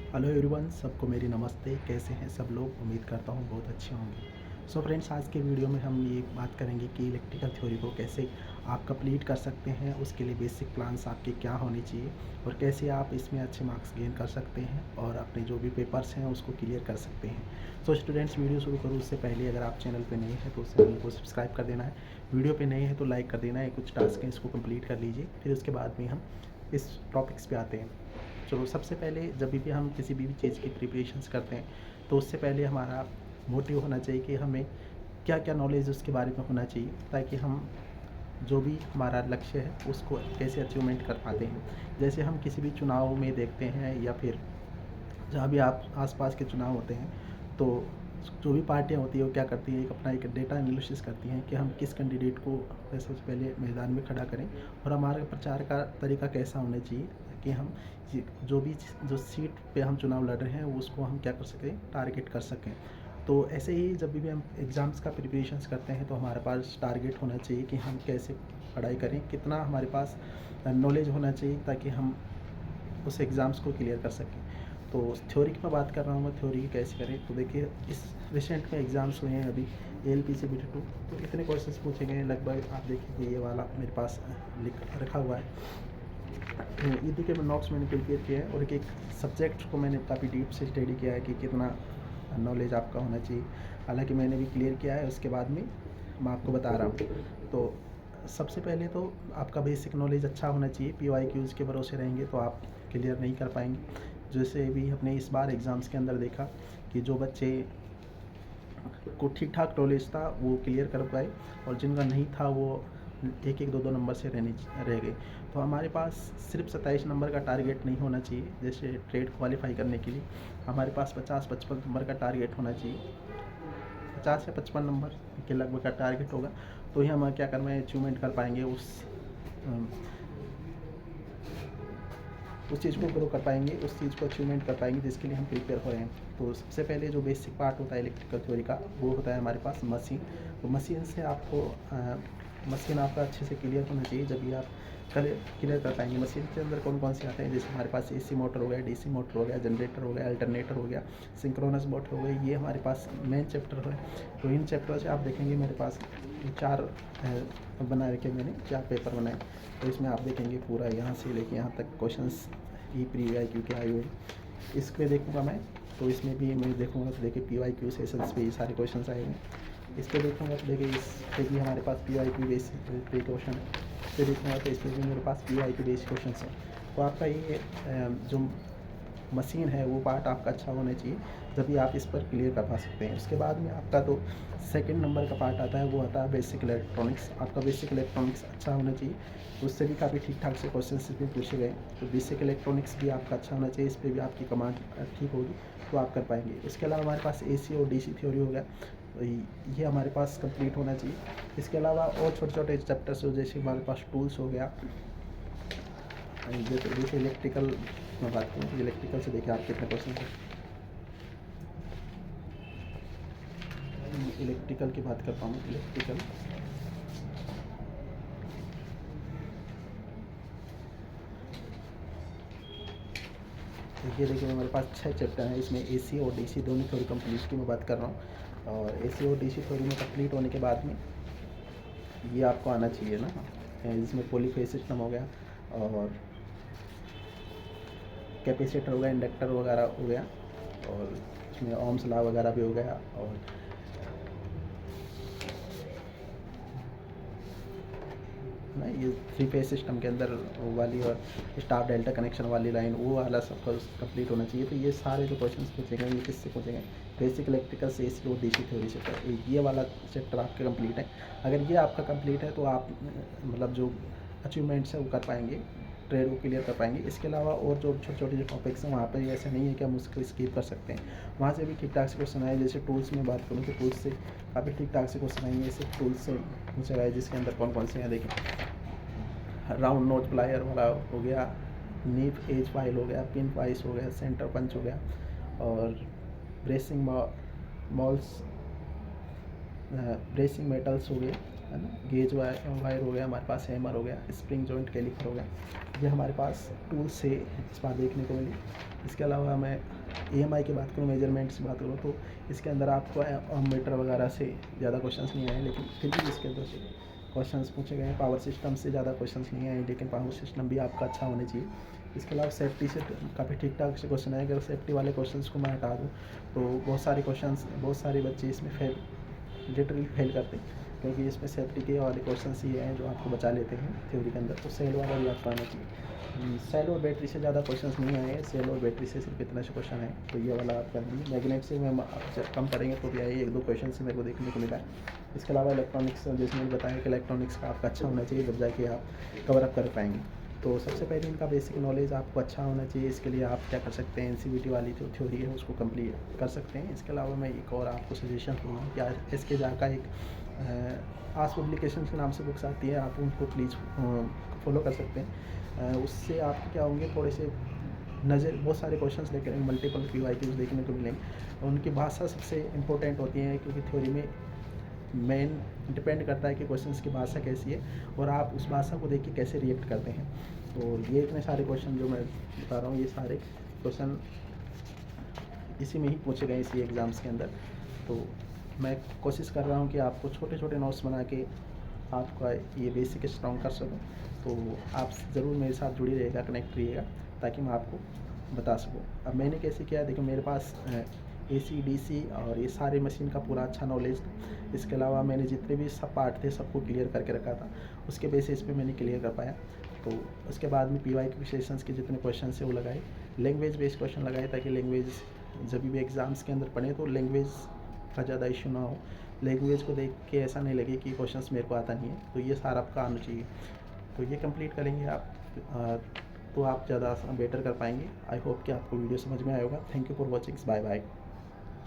Hello everyone, सबको मेरी नमस्ते। कैसे हैं सब लोग? उम्मीद करता हूँ बहुत अच्छे होंगे। सो फ्रेंड्स, आज के वीडियो में हम ये बात करेंगे कि इलेक्ट्रिकल थ्योरी को कैसे आप कंप्लीट कर सकते हैं, उसके लिए बेसिक प्लान्स आपके क्या होने चाहिए और कैसे आप इसमें अच्छे मार्क्स गेन कर सकते हैं और अपने जो भी पेपर्स हैं उसको क्लियर कर सकते हैं। सो स्टूडेंट्स, वीडियो शुरू करूँ उससे पहले अगर आप चैनल पर नए हैं तो चैनल को सब्सक्राइब कर देना है, वीडियो पर नए हैं तो लाइक कर देना है। कुछ टास्क हैं इसको कम्प्लीट कर लीजिए, फिर उसके बाद में हम इस टॉपिक्स पे आते हैं। चलो, सबसे पहले जब भी हम किसी भी चीज़ की प्रिपरेशंस करते हैं तो उससे पहले हमारा मोटिव होना चाहिए कि हमें क्या क्या नॉलेज उसके बारे में होना चाहिए, ताकि हम जो भी हमारा लक्ष्य है उसको कैसे अचीवमेंट कर पाते हैं। जैसे हम किसी भी चुनाव में देखते हैं या फिर जहाँ भी आप आसपास के चुनाव होते हैं, तो जो भी पार्टियाँ होती है वो क्या करती है, एक डेटा एनालिसिस करती हैं कि हम किस कैंडिडेट को सबसे पहले मैदान में खड़ा करें और हमारे प्रचार का तरीका कैसा होना चाहिए, ताकि हम जो सीट पे हम चुनाव लड़ रहे हैं उसको हम क्या कर सकें, टारगेट कर सकें। तो ऐसे ही जब भी हम एग्ज़ाम्स का प्रिपरेशंस करते हैं तो हमारे पास टारगेट होना चाहिए कि हम कैसे पढ़ाई करें, कितना हमारे पास नॉलेज होना चाहिए ताकि हम उस एग्ज़ाम्स को क्लियर कर सकें। तो थ्योरी की मैं बात कर रहा हूँ, मैं थ्योरी की कैसे करें। तो देखिए, इस रिसेंट में एग्ज़ाम्स हुए हैं अभी ALPC BT2, तो इतने क्वेश्चंस पूछे गए हैं लगभग। आप देखिए, ये वाला मेरे पास लिख रखा हुआ है। ये देखिए, मैं नोट्स मैंने प्रिपेयर किया है और एक एक सब्जेक्ट को मैंने काफ़ी डीप से स्टडी किया है कि कितना नॉलेज आपका होना चाहिए। हालांकि मैंने भी क्लियर किया है, उसके बाद में मैं आपको बता रहा हूँ। तो सबसे पहले तो आपका बेसिक नॉलेज अच्छा होना चाहिए। PYQs के भरोसे रहेंगे तो आप क्लियर नहीं कर पाएंगे। जैसे भी हमने इस बार एग्ज़ाम्स के अंदर देखा कि जो बच्चे को ठीक ठाक नॉलेज था वो क्लियर कर पाए और जिनका नहीं था वो एक एक दो दो नंबर से रह गए। तो हमारे पास सिर्फ 27 नंबर का टारगेट नहीं होना चाहिए। जैसे ट्रेड क्वालिफाई करने के लिए हमारे पास 50-55 नंबर का टारगेट होना चाहिए। 50 या 55 नंबर के लगभग का टारगेट होगा तो ही हम क्या करना है, अचीवमेंट कर पाएंगे उस चीज़ को ग्रो कर पाएंगे, उस चीज़ को अचीवमेंट कर पाएंगे जिसके लिए हम प्रिपेयर हो रहे हैं। तो सबसे पहले जो बेसिक पार्ट होता है इलेक्ट्रिकल थ्योरी का, वो होता है हमारे पास मशीन। तो मशीन से आपको मशीन आपका अच्छे से क्लियर होना चाहिए, जब भी आप क्लियर कर पाएंगे। मशीन के अंदर कौन कौन से आते हैं, जैसे हमारे पास AC मोटर हो गया, DC मोटर हो गया, जनरेटर हो गया, अल्टरनेटर हो गया, सिंक्रोनस मोटर हो गई। ये हमारे पास मेन चैप्टर है। तो इन चैप्टर से आप देखेंगे मेरे पास 4 बना रखे मैंने, 4 पेपर बनाए। तो इसमें आप देखेंगे पूरा यहाँ से लेके यहाँ तक क्वेश्चंस PYQ के आए हुए। इस पर देखूँगा मैं, तो इसमें भी मैं देखूँगा तो देखिए PYQ सेशंस पे ये सारे क्वेश्चन आए हुए हैं। इस पर देखूँगा तो देखिए इस पे भी हमारे पास PYQ बेसिक पे क्वेश्चन है। इस पर देखूँगा तो इस पर भी मेरे पास PYQ बेस्ड क्वेश्चन है। तो आपका ये जो मशीन है वो पार्ट आपका अच्छा होना चाहिए, जब भी आप इस पर क्लियर कर पा सकते हैं। उसके बाद में आपका तो सेकंड नंबर का पार्ट आता है, वो आता है बेसिक इलेक्ट्रॉनिक्स। आपका बेसिक इलेक्ट्रॉनिक्स अच्छा होना चाहिए, उससे भी काफ़ी ठीक ठाक से क्वेश्चन भी पूछे गए। तो बेसिक इलेक्ट्रॉनिक्स भी आपका अच्छा होना चाहिए, इस पर भी आपकी कमांड ठीक होगी तो आप कर पाएंगे। इसके अलावा हमारे पास AC और DC थ्योरी हो गया, तो ये हमारे पास कंप्लीट होना चाहिए। इसके अलावा और छोटे छोटे चैप्टर्स हो, जैसे हमारे पास टूल्स हो गया। जैसे इलेक्ट्रिकल में बात करूँ तो इलेक्ट्रिकल से देखिए आप कितने क्वेश्चन है। इलेक्ट्रिकल की बात करता हूँ। इलेक्ट्रिकल देखिए हमारे पास 6 चैप्टर हैं। इसमें AC और DC दोनों थ्योरी कंप्लीट की मैं बात कर रहा हूँ। और AC और DC थ्योरी में कंप्लीट होने के बाद में ये आपको आना चाहिए ना, जिसमें पॉलीफेज सिस्टम हो गया और कैपेसिटर हो गया, इंडक्टर वगैरह हो गया, और इसमें ओम्स लॉ वगैरह भी हो गया। और ना ये 3 फेज सिस्टम के अंदर वो वाली और स्टार डेल्टा कनेक्शन वाली लाइन, वो वाला सब कंप्लीट होना चाहिए। तो ये सारे जो क्वेश्चंस पूछे गए ये किससे पूछे गए, बेसिक इलेक्ट्रिकल से AC और DC थ्योरी से। तो ये वाला चैप्टर आपका कंप्लीट है। अगर ये आपका कंप्लीट है तो आप मतलब जो अचीवमेंट्स है वो कर पाएंगे, ट्रेड को क्लियर कर पाएंगे। इसके अलावा और जो छोटे छोटे जो टॉपिक्स हैं वहाँ पर ऐसा नहीं है कि हम उसको स्किप कर सकते हैं, वहाँ से भी ठीक ठाक से क्वेश्चन आए। जैसे टूल्स में बात करूँ तो टूल्स से काफ़ी ठीक ठाक से क्वेश्चन आएंगे। ऐसे टूल्स से पूछा गया है जिसके अंदर कौन कौन से हैं, देखें राउंड नोच प्लायर वाला हो गया, नीफ एज फाइल हो गया, पिन वाइस हो गया, सेंटर पंच हो गया, और ब्रेसिंग मॉल्स ब्रेसिंग मेटल्स हो गए, है ना, गेज वायर हो गया हमारे पास, हैमर हो गया, स्प्रिंग जॉइंट कैलिपर हो गया, ये हमारे पास टूल्स से इस बार देखने को मिली। इसके अलावा मैं EMI की बात करूँ, मेजरमेंट्स की बात करूँ, तो इसके अंदर आपको मीटर वगैरह से ज़्यादा क्वेश्चंस नहीं आए, लेकिन फिर भी इसके अंदर से क्वेश्चंस पूछे गए हैं। पावर सिस्टम से ज़्यादा क्वेश्चंस नहीं आए, लेकिन पावर सिस्टम भी आपका अच्छा होना चाहिए। इसके अलावा सेफ्टी से काफ़ी ठीक ठाक से क्वेश्चन आए। अगर सेफ्टी वाले क्वेश्चंस को मैं हटा दूँ तो बहुत सारे बच्चे इसमें लिटरली फेल करते हैं, क्योंकि इसमें सेफ्टी के वाले क्वेश्चंस ही हैं जो आपको बचा लेते हैं थ्योरी के अंदर। तो सेल वाला भी आपका आना चाहिए। सेल और बैटरी से ज़्यादा क्वेश्चंस नहीं आए हैं, सेल और बैटरी से सिर्फ इतना से क्वेश्चन है, तो ये वाला आप कर दीजिए। मैग्नेट से मैं जब कम पढ़ेंगे तो भी आए, 1-2 क्वेश्चन से मेरे को देखने को मिला है। इसके अलावा इलेक्ट्रॉनिक्स, जैसे मैंने बताया कि इलेक्ट्रॉनिक्स का आपका अच्छा होना चाहिए, जब जाके आप कवर अप कर पाएंगे। तो सबसे पहले इनका बेसिक नॉलेज आपको अच्छा होना चाहिए। इसके लिए आप क्या कर सकते हैं, NCVT वाली जो थ्योरी है उसको कंप्लीट कर सकते हैं। इसके अलावा मैं एक और आपको सजेशन दूँगा कि आज SK झा का एक आस पब्लिकेशन के नाम से बुक्स आती है, आप उनको प्लीज़ फॉलो कर सकते हैं। उससे आपके क्या होंगे, थोड़े से नज़र बहुत सारे क्वेश्चंस लेकर मल्टीपल PYQs देखने को मिलेंगे। उनकी भाषा सबसे इम्पोर्टेंट होती है, क्योंकि थ्योरी में मेन डिपेंड करता है कि क्वेश्चंस की भाषा कैसी है और आप उस भाषा को देख के कैसे रिएक्ट करते हैं। तो ये इतने सारे क्वेश्चन जो मैं बता रहा हूँ, ये सारे क्वेश्चन इसी में ही पूछे गए, इसी एग्ज़ाम्स के अंदर। तो मैं कोशिश कर रहा हूँ कि आपको छोटे छोटे नोट्स बना के आपका ये बेसिक स्ट्रॉन्ग कर सकूँ। तो आप ज़रूर मेरे साथ जुड़ी रहिएगा, कनेक्ट रहिएगा, ताकि मैं आपको बता सकूँ। अब मैंने कैसे किया, देखो मेरे पास AC DC और ये सारे मशीन का पूरा अच्छा नॉलेज था। इसके अलावा मैंने जितने भी सब पार्ट थे सबको क्लियर करके रखा था, उसके बेसिस पे मैंने क्लियर कर पाया। तो उसके बाद में PYQ सेशंस के जितने क्वेश्चन थे वो लगाए, लैंग्वेज बेस्ड क्वेश्चन लगाए, ताकि लैंग्वेज जब भी एग्ज़ाम्स के अंदर पढ़ें तो लैंग्वेज का ज़्यादा इशू ना हो, लैंग्वेज को देख के ऐसा नहीं लगे कि क्वेश्चंस मेरे को आता नहीं है। तो ये सारा आपका आना चाहिए। तो ये कंप्लीट करेंगे आप, तो आप ज़्यादा बेटर कर पाएंगे। आई होप कि आपको वीडियो समझ में आया होगा। Thank you for watching, bye bye.